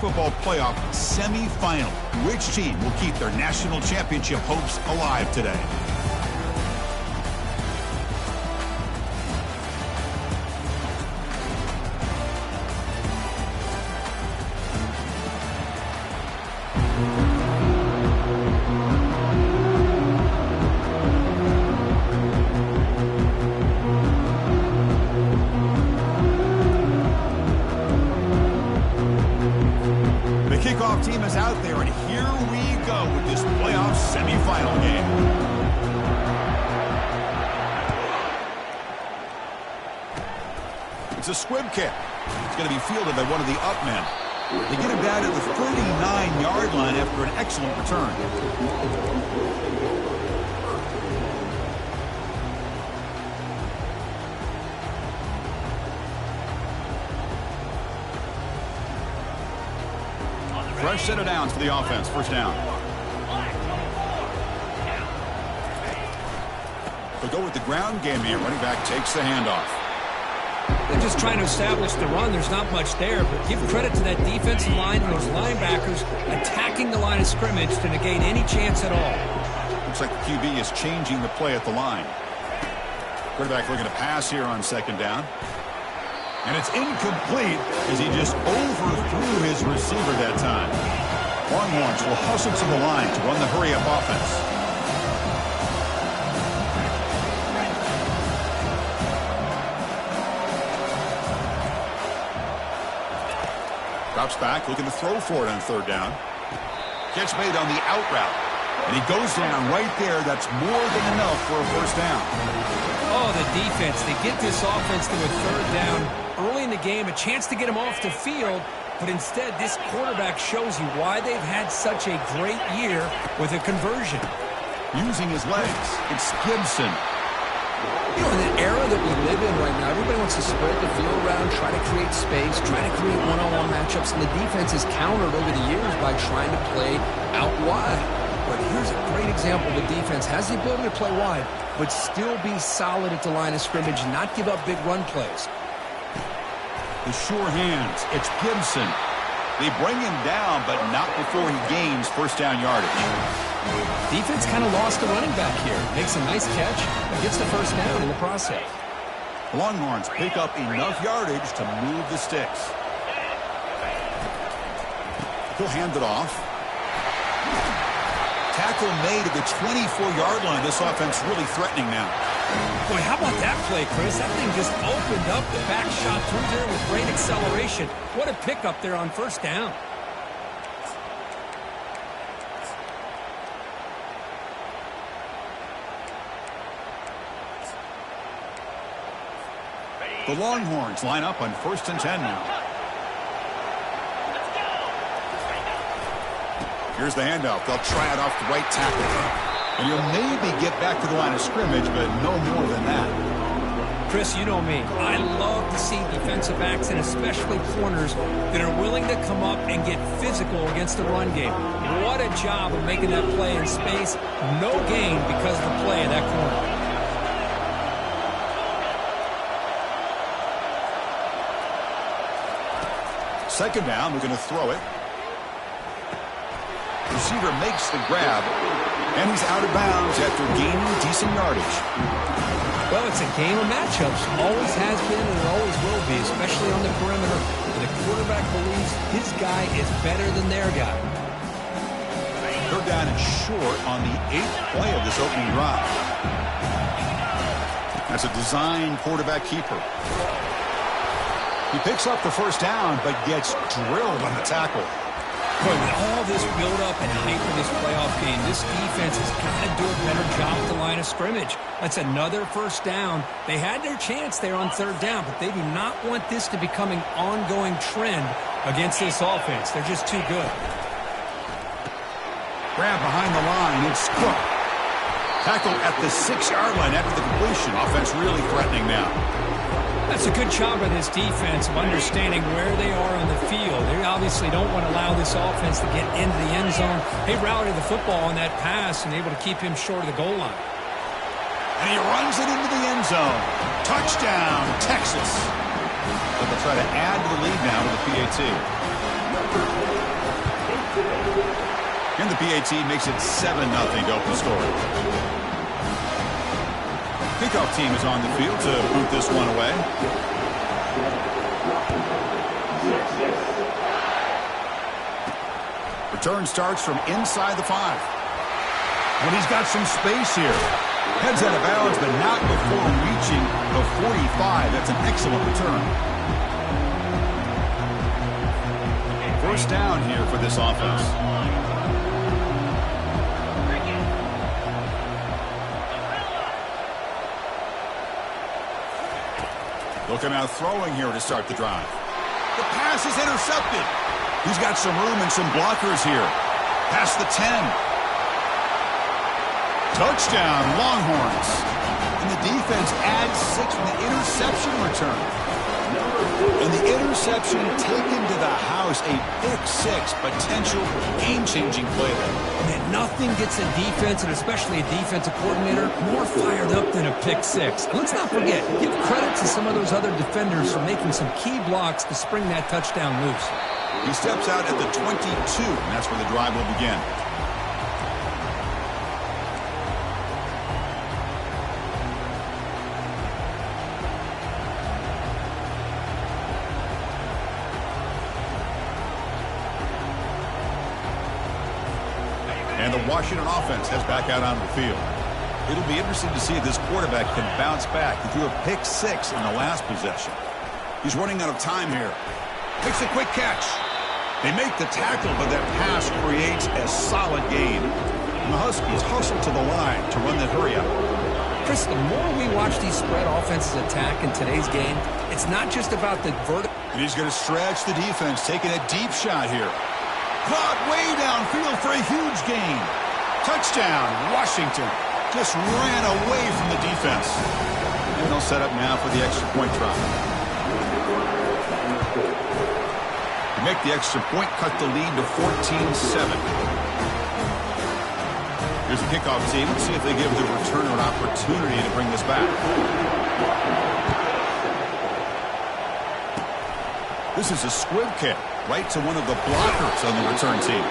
football playoff semifinal. Which team will keep their national championship hopes alive today? Kickoff team is out there, and here we go with this playoff semifinal game. It's a squib kick. It's going to be fielded by one of the up men. They get him down to the 39-yard line after an excellent return. Fresh set of downs for the offense. First down. They'll go with the ground game here. Running back takes the handoff. They're just trying to establish the run. There's not much there, but give credit to that defensive line and those linebackers attacking the line of scrimmage to negate any chance at all. Looks like the QB is changing the play at the line. Quarterback looking to pass here on second down. And it's incomplete as he just overthrew his receiver that time. Longhorns will hustle to the line to run the hurry-up offense. Drops back, looking to throw for it on third down. Catch made on the out route. And he goes down right there. That's more than enough for a first down. Oh, the defense. They get this offense to a third down early in the game, a chance to get him off the field, but instead this quarterback shows you why they've had such a great year with a conversion. Using his legs, it's Gibson. You know, in the era that we live in right now, everybody wants to spread the field around, try to create space, try to create one-on-one matchups, and the defense is countered over the years by trying to play out wide. But here's a great example. The defense has the ability to play wide, but still be solid at the line of scrimmage and not give up big run plays. The sure hands, it's Gibson. They bring him down, but not before he gains first down yardage. Defense kind of lost the running back here. Makes a nice catch, but gets the first down in the process. Longhorns pick up enough yardage to move the sticks. He'll hand it off. Tackle made at the 24-yard line. This offense really threatening now. Boy, how about that play, Chris? That thing just opened up. The back shot through there with great acceleration. What a pickup there on first down. The Longhorns line up on 1st and 10 now. Here's the handoff. They'll try it off the right tackle. And he'll maybe get back to the line of scrimmage, but no more than that. Chris, you know me. I love to see defensive backs, and especially corners, that are willing to come up and get physical against the run game. What a job of making that play in space. No gain because of the play of that corner. Second down, we're going to throw it. Receiver makes the grab, and he's out of bounds after gaining decent yardage. Well, it's a game of matchups. Always has been and it always will be, especially on the perimeter. And the quarterback believes his guy is better than their guy. Third down and short on the 8th play of this opening drive. That's a design quarterback keeper. He picks up the first down, but gets drilled on the tackle. Boy, with all this build-up and hype in this playoff game, this defense has got to do a better job at the line of scrimmage. That's another first down. They had their chance there on third down, but they do not want this to become an ongoing trend against this offense. They're just too good. Grab behind the line. It's Cook. Tackle at the 6-yard line after the completion. Offense really threatening now. That's a good job by this defense of understanding where they are on the field. They obviously don't want to allow this offense to get into the end zone. They routed the football on that pass and able to keep him short of the goal line. And he runs it into the end zone. Touchdown, Texas. So they'll try to add to the lead now with the PAT. the PAT makes it 7-0 to open the score. Kickoff team is on the field to boot this one away. Return starts from inside the 5. And he's got some space here. Heads out of bounds, but not before reaching the 45. That's an excellent return. First down here for this offense. Looking out throwing here to start the drive. The pass is intercepted. He's got some room and some blockers here. Past the 10. Touchdown, Longhorns. And the defense adds 6 with the interception return. And the interception taken to the house, a pick-6, potential game-changing play there. Man, nothing gets a defense, and especially a defensive coordinator, more fired up than a pick-6. And let's not forget, give credit to some of those other defenders for making some key blocks to spring that touchdown loose. He steps out at the 22, and that's where the drive will begin. And the Washington offense heads back out onto the field. It'll be interesting to see if this quarterback can bounce back. He threw a pick-6 in the last possession. He's running out of time here. Makes a quick catch. They make the tackle, but that pass creates a solid gain. And the Huskies hustle to the line to run that hurry-up. Chris, the more we watch these spread offenses attack in today's game, it's not just about the vertical. And he's going to stretch the defense, taking a deep shot here. Caught way downfield for a huge gain. Touchdown, Washington. Just ran away from the defense. And they'll set up now for the extra point try. To make the extra point, cut the lead to 14-7. Here's the kickoff team. Let's see if they give the returner an opportunity to bring this back. This is a squib kick right to one of the blockers on the return team.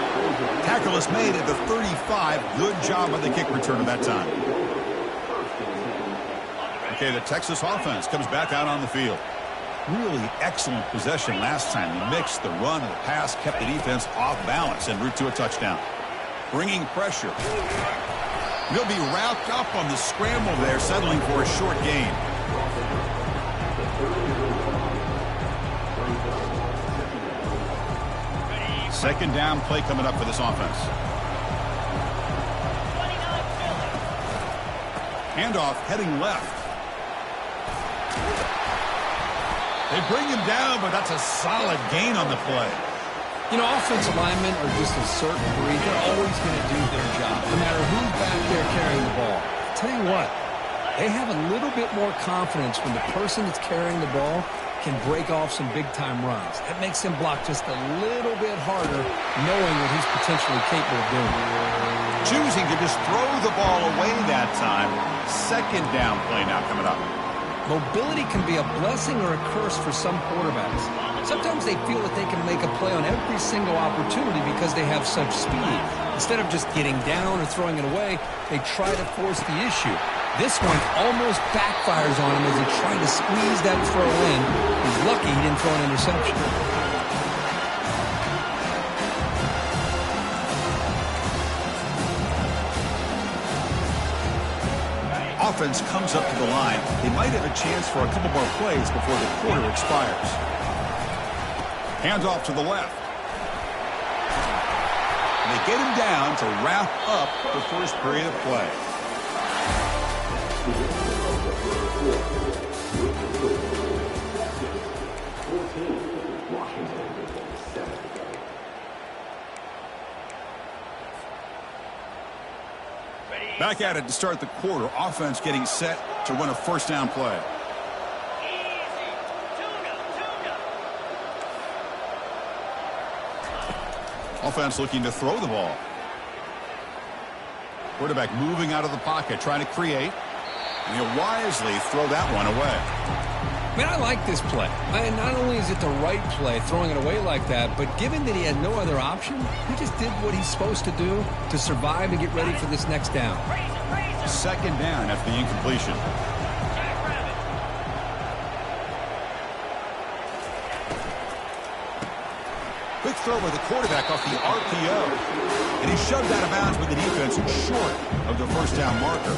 Tackle is made at the 35. Good job by the kick returner that time. Okay, the Texas offense comes back out on the field. Really excellent possession last time. He mixed the run and the pass, kept the defense off balance en route to a touchdown. Bringing pressure. They'll be wrapped up on the scramble there, settling for a short gain. Second down play coming up for this offense. Handoff heading left. They bring him down, but that's a solid gain on the play. You know, offensive linemen are just a certain breed. They're always going to do their job, no matter who's back there carrying the ball. I'll tell you what, they have a little bit more confidence when the person that's carrying the ball can break off some big-time runs. That makes him block just a little bit harder, knowing what he's potentially capable of doing. Choosing to just throw the ball away that time. Second down play now coming up. Mobility can be a blessing or a curse for some quarterbacks. Sometimes they feel that they can make a play on every single opportunity because they have such speed. Instead of just getting down or throwing it away, they try to force the issue. This one almost backfires on him as he tried to squeeze that throw in. He's lucky he didn't throw an interception. Offense comes up to the line. They might have a chance for a couple more plays before the quarter expires. Hands off to the left. And they get him down to wrap up the first period of play. Back at it to start the quarter. Offense getting set to run a first down play. Offense looking to throw the ball. Quarterback moving out of the pocket, trying to create. And he'll wisely throw that one away. mean, I like this play. And not only is it the right play, throwing it away like that, but given that he had no other option, he just did what he's supposed to do to survive and get ready for this next down. Second down after the incompletion. Quick throw by the quarterback off the RPO. And he shoved out of bounds with the defense short of the first down marker.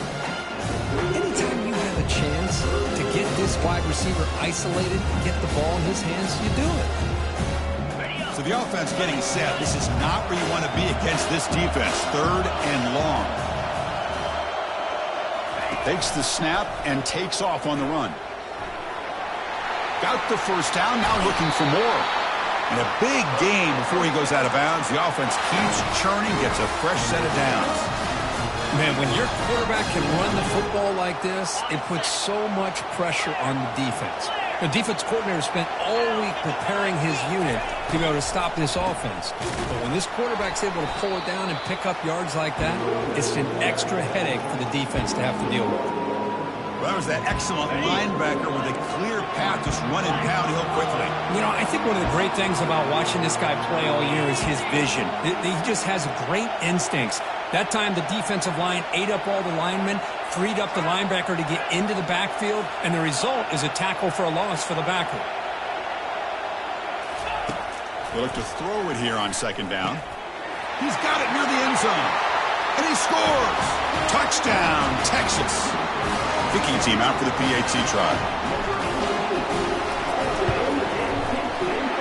Anytime you have a chance to get this wide receiver isolated and get the ball in his hands, you do it. So the offense getting set. This is not where you want to be against this defense. Third and long. Takes the snap and takes off on the run. Got the first down, now looking for more. And a big gain before he goes out of bounds. The offense keeps churning, gets a fresh set of downs. Man, when your quarterback can run the football like this, it puts so much pressure on the defense. The defense coordinator spent all week preparing his unit to be able to stop this offense. But when this quarterback's able to pull it down and pick up yards like that, it's an extra headache for the defense to have to deal with. Well, that was that excellent linebacker with a clear path, just running downhill quickly. You know, I think one of the great things about watching this guy play all year is his vision. He just has great instincts. That time, the defensive line ate up all the linemen, freed up the linebacker to get into the backfield, and the result is a tackle for a loss for the backer. They look to throw it here on second down. He's got it near the end zone. And he scores! Touchdown, Texas. Kicking team out for the PAT try.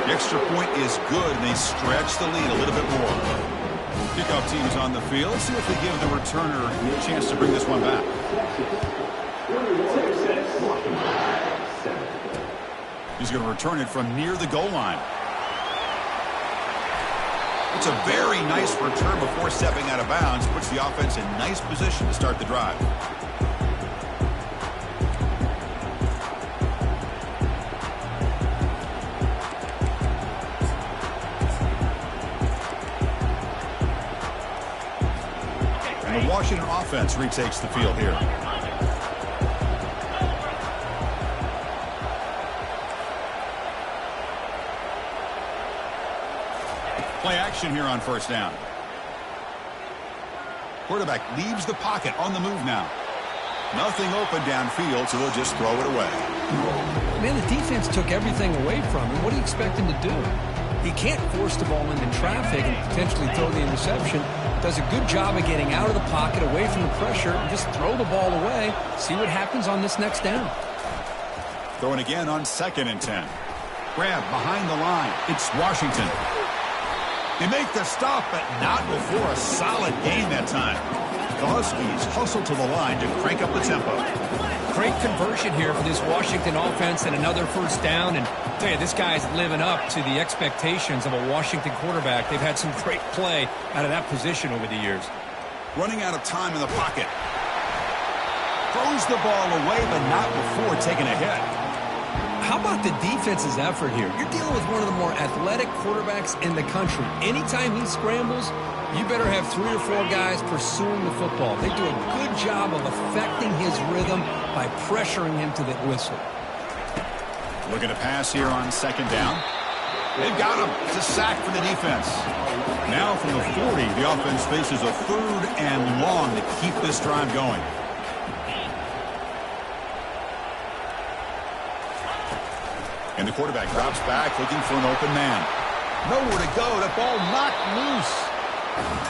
The extra point is good, and they stretch the lead a little bit more. Kickoff team is on the field. See if they give the returner a chance to bring this one back. He's going to return it from near the goal line. It's a very nice return before stepping out of bounds. Puts the offense in nice position to start the drive. And the Washington offense retakes the field here. Play action here on first down. Quarterback leaves the pocket on the move now. Nothing open downfield, so they'll just throw it away. Man, the defense took everything away from him. What do you expect him to do? He can't force the ball into traffic and potentially throw the interception. Does a good job of getting out of the pocket, away from the pressure, and just throw the ball away. See what happens on this next down. Throwing again on 2nd and 10. Grab behind the line. It's Washington. They make the stop, but not before a solid gain that time. The Huskies hustle to the line to crank up the tempo. Great conversion here for this Washington offense and another first down. And I'll tell you, this guy's living up to the expectations of a Washington quarterback. They've had some great play out of that position over the years. Running out of time in the pocket. Throws the ball away, but not before taking a hit. How about the defense's effort here? You're dealing with one of the more athletic quarterbacks in the country. Anytime he scrambles, you better have 3 or 4 guys pursuing the football. They do a good job of affecting his rhythm by pressuring him to the whistle. Looking to pass here on second down. They've got him. It's a sack for the defense. Now from the 40, the offense faces a 3rd and long to keep this drive going. And the quarterback drops back looking for an open man. Nowhere to go. The ball knocked loose.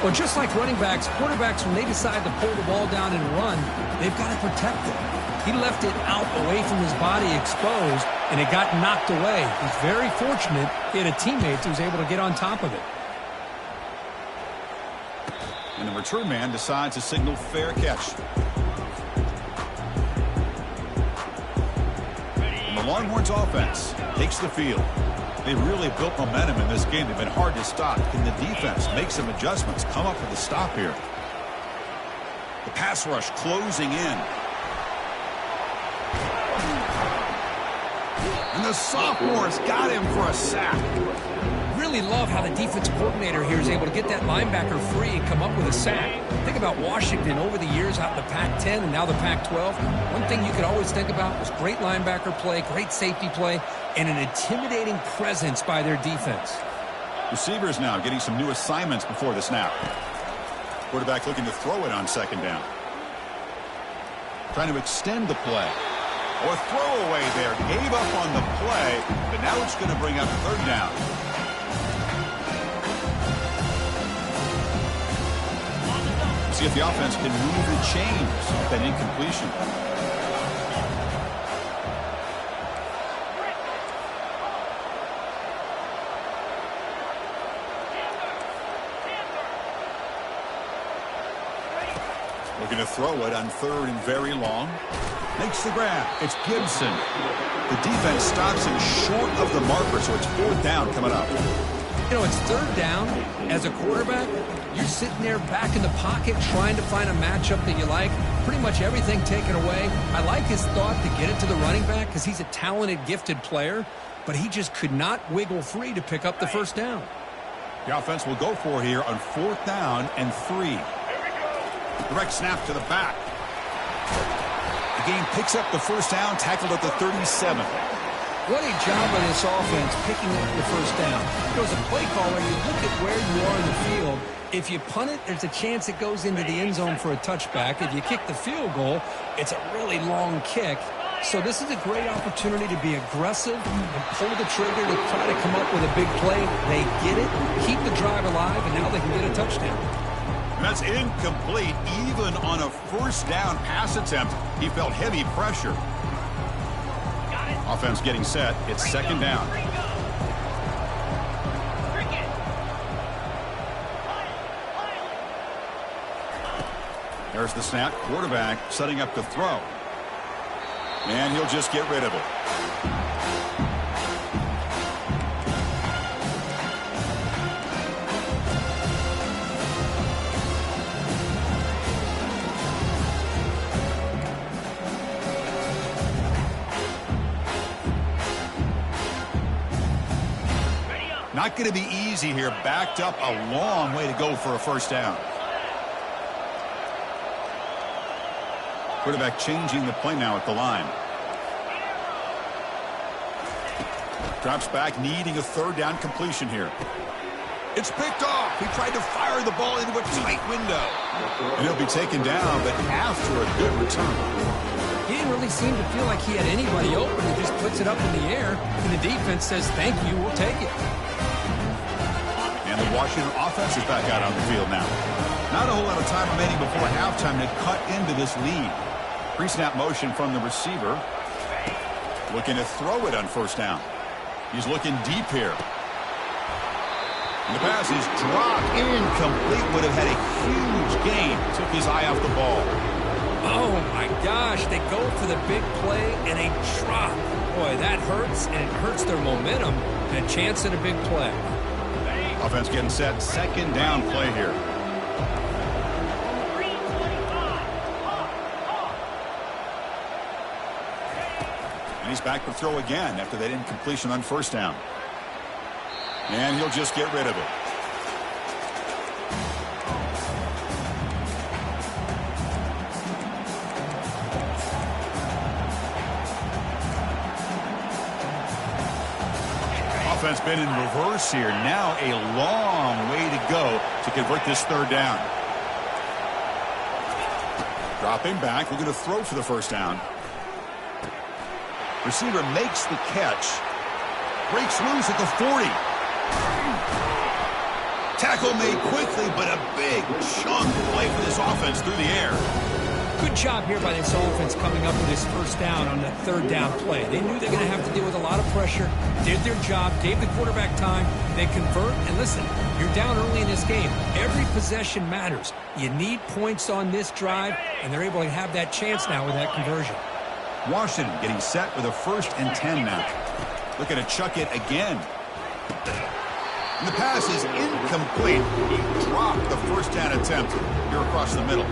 Well, just like running backs, quarterbacks, when they decide to pull the ball down and run, they've got to protect it. He left it out away from his body exposed, and it got knocked away. He's very fortunate he had a teammate who was able to get on top of it. And the return man decides to signal fair catch. And the Longhorns offense takes the field. They really built momentum in this game. They've been hard to stop. Can the defense make some adjustments, come up with a stop here? The pass rush closing in. And the sophomore's got him for a sack. Really really love how the defense coordinator here is able to get that linebacker free and come up with a sack. Think about Washington over the years out in the Pac-10 and now the Pac-12. One thing you could always think about was great linebacker play, great safety play, and an intimidating presence by their defense. Receivers now getting some new assignments before the snap. Quarterback looking to throw it on second down. Trying to extend the play. Or throw away there. Gave up on the play, but now it's going to bring up third down. See if the offense can move the chains with that incompletion. Looking to throw it on third and very long. Makes the grab. It's Gibson. The defense stops him short of the marker, so it's fourth down coming up. You know, it's third down. As a quarterback, you're sitting there back in the pocket trying to find a matchup that you like. Pretty much everything taken away. I like his thought to get it to the running back because he's a talented, gifted player, but he just could not wiggle free to pick up the first down. The offense will go for it here on fourth down and 3. Direct snap to the back. The game picks up the first down, tackled at the 37. What a job by this offense picking up the first down. You know, as a play caller, you look at where you are in the field. If you punt it, there's a chance it goes into the end zone for a touchback. If you kick the field goal, it's a really long kick. So this is a great opportunity to be aggressive and pull the trigger to try to come up with a big play. They get it, keep the drive alive, and now they can get a touchdown. That's incomplete. Even on a first down pass attempt, he felt heavy pressure. Offense getting set. It's second down. There's the snap. Quarterback setting up to throw. And he'll just get rid of it. Not going to be easy here. Backed up a long way to go for a first down. Quarterback changing the play now at the line. Drops back, needing a third down completion here. It's picked off. He tried to fire the ball into a tight window. And he'll be taken down, but after a good return. He didn't really seem to feel like he had anybody open. He just puts it up in the air, and the defense says, thank you, we'll take it. And the Washington offense is back out on the field now. Not a whole lot of time remaining before halftime to cut into this lead. Pre-snap motion from the receiver. Looking to throw it on first down. He's looking deep here. And the pass is dropped. Incomplete. Would have had a huge gain. Took his eye off the ball. Oh, my gosh. They go for the big play and a drop. Boy, that hurts, and it hurts their momentum and a chance at a big play. Offense getting set. Second down play here. And he's back to throw again after that incompletion on first down. And he'll just get rid of it. Offense been in reverse here. Now a long way to go to convert this third down. Dropping back, looking to throw for the first down. Receiver makes the catch. Breaks loose at the 40. Tackle made quickly, but a big chunk play for this offense through the air. Good job here by this offense coming up with this first down on that third down play. They knew they were going to have to deal with a lot of pressure, did their job, gave the quarterback time, they convert, and listen, you're down early in this game. Every possession matters. You need points on this drive, and they're able to have that chance now with that conversion. Washington getting set with a 1st and 10 now. Looking to chuck it again. And the pass is incomplete. He dropped the first down attempt here across the middle.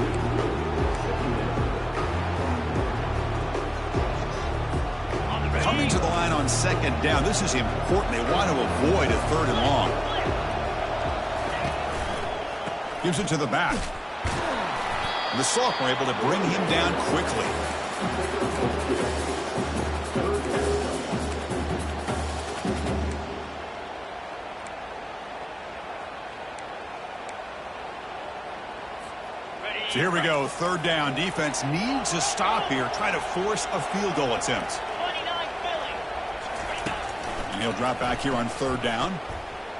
Coming to the line on second down. This is important. They want to avoid a 3rd and long. Gives it to the back. And the Sophomore able to bring him down quickly. So here we go, 3rd down. Defense needs a stop here. Try to force a field goal attempt. And he'll drop back here on 3rd down.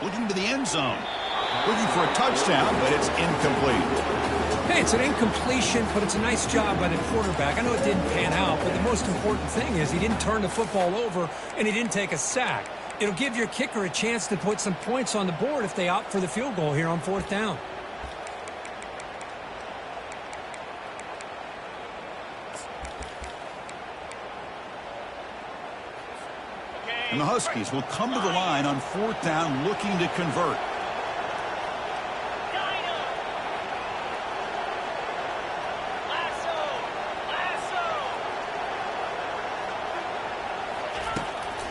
Looking to the end zone. Looking for a touchdown, but it's incomplete. Hey, it's an incompletion, but it's a nice job by the quarterback. I know it didn't pan out, but the most important thing is he didn't turn the football over and he didn't take a sack. It'll give your kicker a chance to put some points on the board if they opt for the field goal here on 4th down. And the Huskies will come to the line on 4th down looking to convert.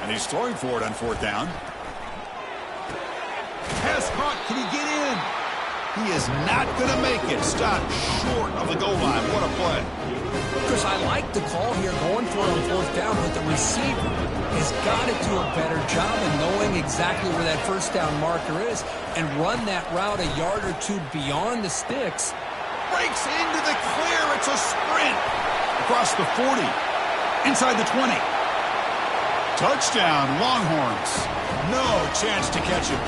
And he's throwing for it on 4th down. Pass caught. Can he get in? He is not going to make it. Stopped short of the goal line. What a play. Chris, I like the call here going for it on 4th down, but the receiver has got to do a better job of knowing exactly where that 1st down marker is and run that route a yard or 2 beyond the sticks. Breaks into the clear. It's a sprint. Across the 40. Inside the 20. Touchdown, Longhorns. No chance to catch him.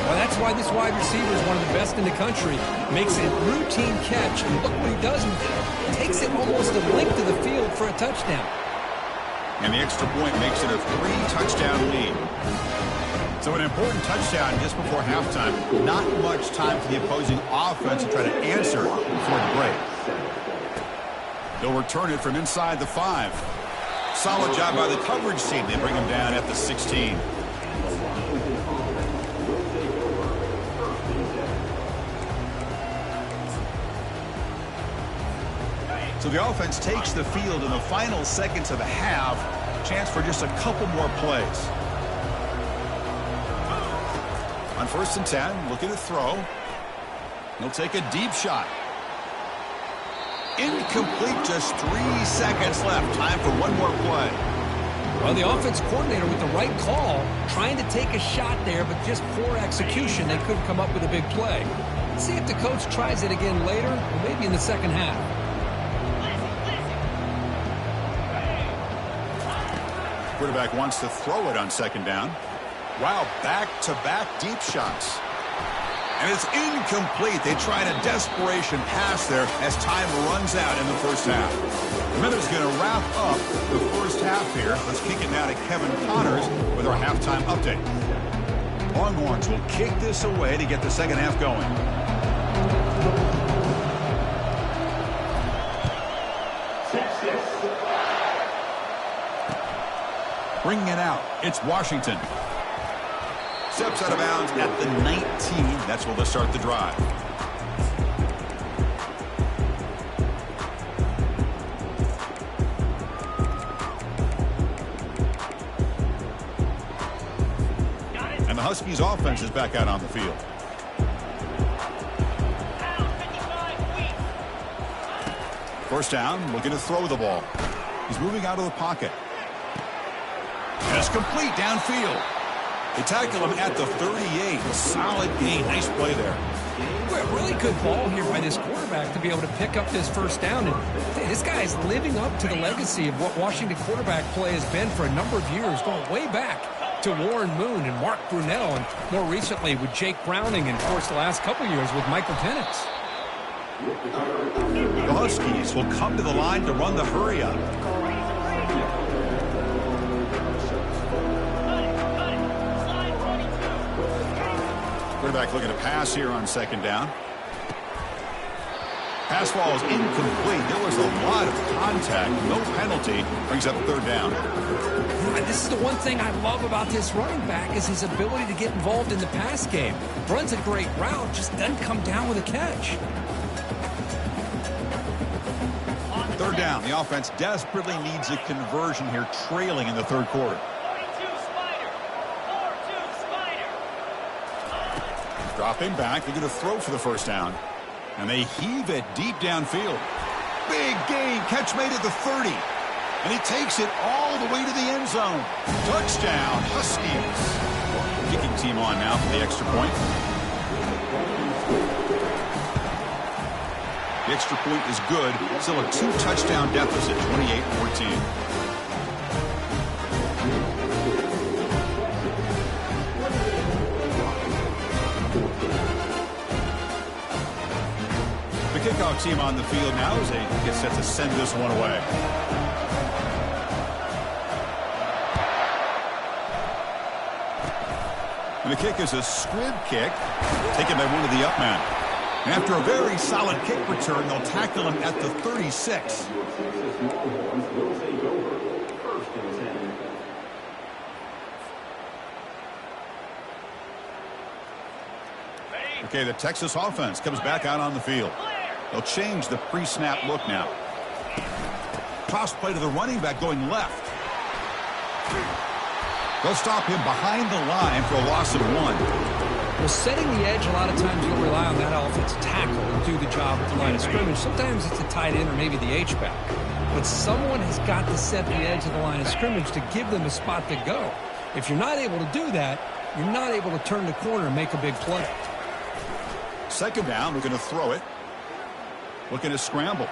Well, that's why this wide receiver is one of the best in the country. Makes a routine catch, and look what he does. Takes it almost a length of the field for a touchdown. And the extra point makes it a 3-touchdown lead. So an important touchdown just before halftime. Not much time for the opposing offense to try to answer before the break. They'll return it from inside the 5. Solid job by the coverage team. They bring him down at the 16. So the offense takes the field in the final seconds of the half. Chance for just a couple more plays. On 1st and 10, looking to throw. He'll take a deep shot. Incomplete, just 3 seconds left. Time for one more play. Well, the offense coordinator with the right call, trying to take a shot there, but just poor execution. They couldn't come up with a big play. Let's see if the coach tries it again later, or maybe in the second half. Quarterback wants to throw it on 2nd down. Wow, back-to-back deep shots. And it's incomplete. They tried a desperation pass there as time runs out in the 1st half. The Minnows going to wrap up the 1st half here. Let's kick it now to Kevin Connors with our halftime update. Longhorns will kick this away to get the 2nd half going. Bringing it out, it's Washington. Steps out of bounds at the 19. That's where they'll start the drive. And the Huskies offense is back out on the field. First down, looking to throw the ball. He's moving out of the pocket. And it's complete downfield. They tackle him at the 38. Solid gain. Nice play there. Well, really good ball here by this quarterback to be able to pick up this 1st down. And this guy is living up to the legacy of what Washington quarterback play has been for a number of years, going way back to Warren Moon and Mark Brunell, and more recently with Jake Browning, and of course the last couple years with Michael Penix. The Huskies will come to the line to run the hurry-up. Quarterback looking to pass here on 2nd down. Pass ball is incomplete. There was a lot of contact. No penalty. Brings up 3rd down. This is the one thing I love about this running back is his ability to get involved in the pass game. Runs a great route, just doesn't come down with a catch. Third down. The offense desperately needs a conversion here, trailing in the third quarter. Dropping back. They're going to throw for the first down. And they heave it deep downfield. Big gain. Catch made at the 30. And he takes it all the way to the end zone. Touchdown, Huskies. Kicking team on now for the extra point. The extra point is good. Still a 2-touchdown deficit, 28-14. The kickoff team on the field now as they get set to send this one away. And the kick is a squib kick, taken by one of the up men. And after a very solid kick return, they'll tackle him at the 36. Okay, the Texas offense comes back out on the field. They'll change the pre-snap look now. Toss play to the running back going left. They'll stop him behind the line for a loss of 1. Well, setting the edge, a lot of times you'll rely on that offensive tackle to do the job at the line of scrimmage. Sometimes it's a tight end or maybe the H-back. But someone has got to set the edge of the line of scrimmage to give them a spot to go. If you're not able to do that, you're not able to turn the corner and make a big play. Second down, we're going to throw it. Looking to scramble.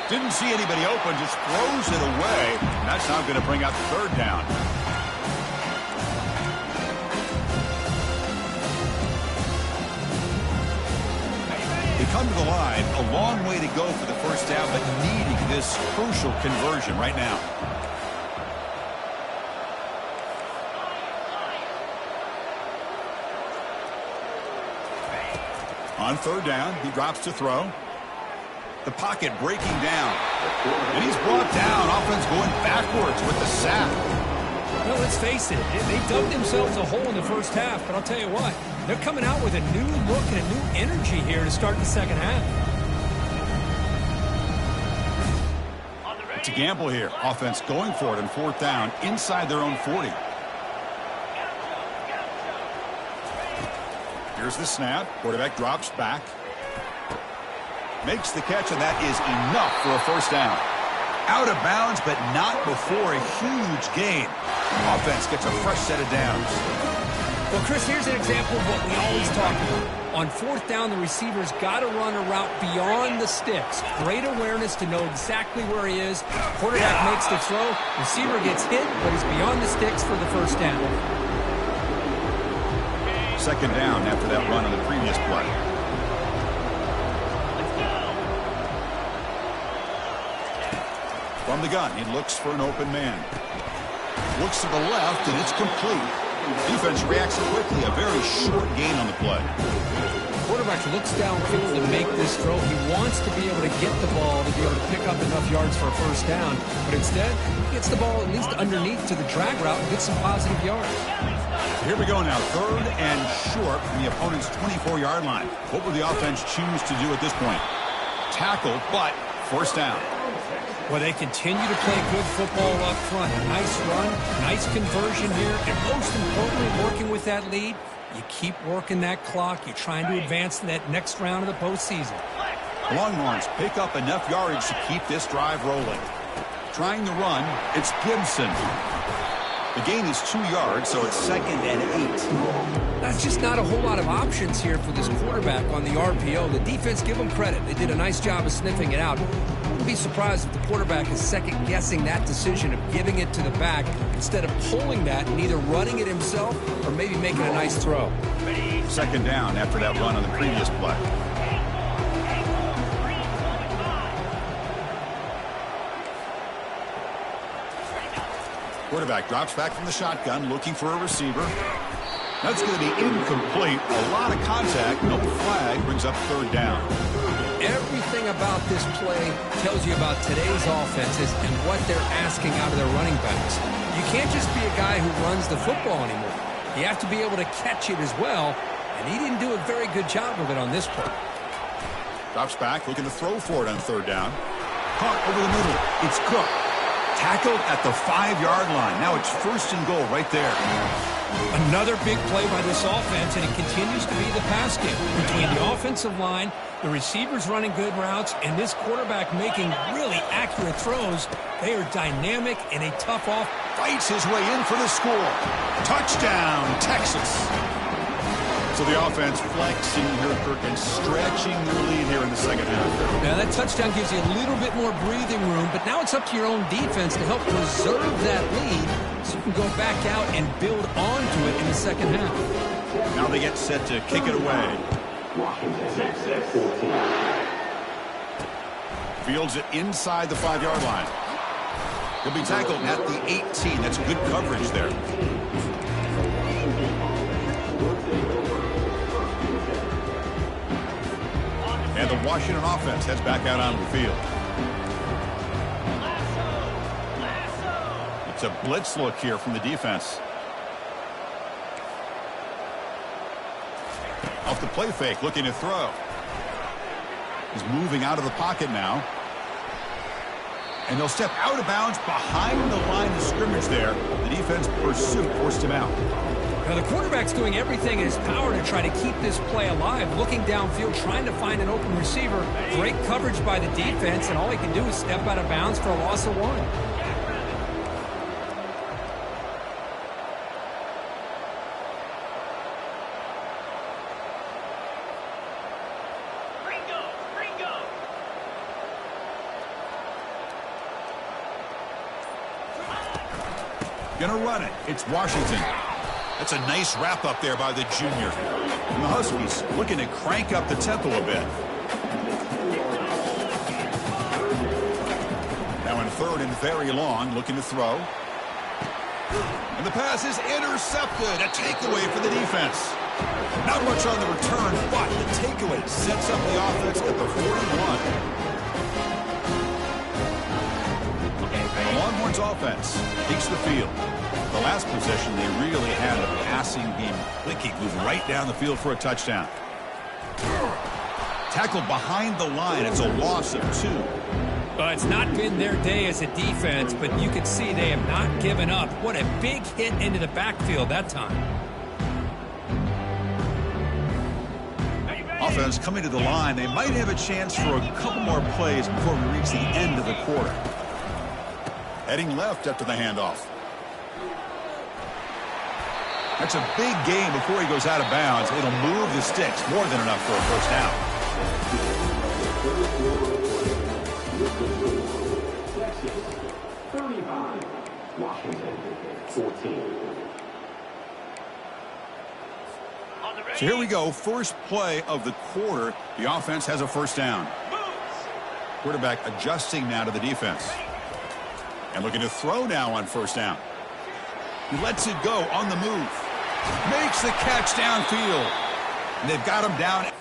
Didn't see anybody open, just throws it away. And that's now going to bring out the third down. They come to the line, a long way to go for the first down, but needing this crucial conversion right now. On third down, he drops to throw. The pocket breaking down. And he's brought down. Offense going backwards with the sack. Well, let's face it. They dug themselves a hole in the first half. But I'll tell you what, they're coming out with a new look and a new energy here to start the second half. It's a gamble here. Offense going for it on fourth down inside their own 40. Here's the snap. Quarterback drops back. Makes the catch, and that is enough for a first down. Out of bounds, but not before a huge gain. Offense gets a fresh set of downs. Well, Chris, here's an example of what we always talk about. On fourth down, the receiver's got to run a route beyond the sticks. Great awareness to know exactly where he is. Quarterback makes the throw. Receiver gets hit, but he's beyond the sticks for the first down. Second down after that run on the previous play. From the gun, he looks for an open man. Looks to the left, and it's complete. Defense reacts quickly. A very short gain on the play. Quarterback looks downfield to make this throw. He wants to be able to get the ball to be able to pick up enough yards for a first down. But instead, he gets the ball at least underneath to the drag route and gets some positive yards. Here we go now. Third and short from the opponent's 24-yard line. What will the offense choose to do at this point? Tackle, but first down. Well, they continue to play good football up front. A nice run, nice conversion here, and most importantly, working with that lead, you keep working that clock. You're trying to advance to that next round of the postseason. Longhorns pick up enough yardage to keep this drive rolling. Trying to run, it's Gibson. The gain is 2 yards, so it's second and 8. That's just not a whole lot of options here for this quarterback on the RPO. The defense, give them credit. They did a nice job of sniffing it out. I wouldn't be surprised if the quarterback is second-guessing that decision of giving it to the back instead of pulling that and either running it himself or maybe making a nice throw. Second down after that run on the previous play. Quarterback drops back from the shotgun, looking for a receiver. That's going to be incomplete. A lot of contact, no flag, brings up third down. Everything about this play tells you about today's offenses and what they're asking out of their running backs. You can't just be a guy who runs the football anymore. You have to be able to catch it as well, and he didn't do a very good job of it on this play. Drops back, looking to throw for it on third down. Caught over the middle. It's Cook. Tackled at the 5-yard line. Now it's first and goal right there. Another big play by this offense, and it continues to be the pass game. Between the offensive line, the receivers running good routes, and this quarterback making really accurate throws, they are dynamic and a tough off. Fights his way in for the score. Touchdown, Texas. So the offense flexing here, Kirk, and stretching their lead here in the second half. Now that touchdown gives you a little bit more breathing room, but now it's up to your own defense to help preserve that lead so you can go back out and build onto it in the second half. Now they get set to kick it away. Fields it inside the 5-yard line. He'll be tackled at the 18. That's good coverage there. And the Washington offense heads back out on the field. It's a blitz look here from the defense. Off the play fake, looking to throw. He's moving out of the pocket now. And they'll step out of bounds behind the line of scrimmage there. The defense pursuit forced him out. Now the quarterback's doing everything in his power to try to keep this play alive, looking downfield, trying to find an open receiver. Great coverage by the defense, and all he can do is step out of bounds for a loss of 1. Gonna run it. It's Washington. That's a nice wrap up there by the junior. And the Huskies looking to crank up the tempo a bit. Now in third and very long, looking to throw. And the pass is intercepted. A takeaway for the defense. Not much on the return, but the takeaway sets up the offense at the 41. The Longhorns offense takes the field. The last possession, they really had the passing game clicking, moved right down the field for a touchdown. Tackled behind the line. It's a loss of 2. Well, it's not been their day as a defense, but you can see they have not given up. What a big hit into the backfield that time. Offense coming to the line. They might have a chance for a couple more plays before we reach the end of the quarter. Heading left after the handoff. That's a big gain before he goes out of bounds. It'll move the sticks. More than enough for a first down. So here we go. First play of the quarter. The offense has a first down. Quarterback adjusting now to the defense. And looking to throw now on first down. He lets it go on the move. Makes the catch downfield. And they've got him down.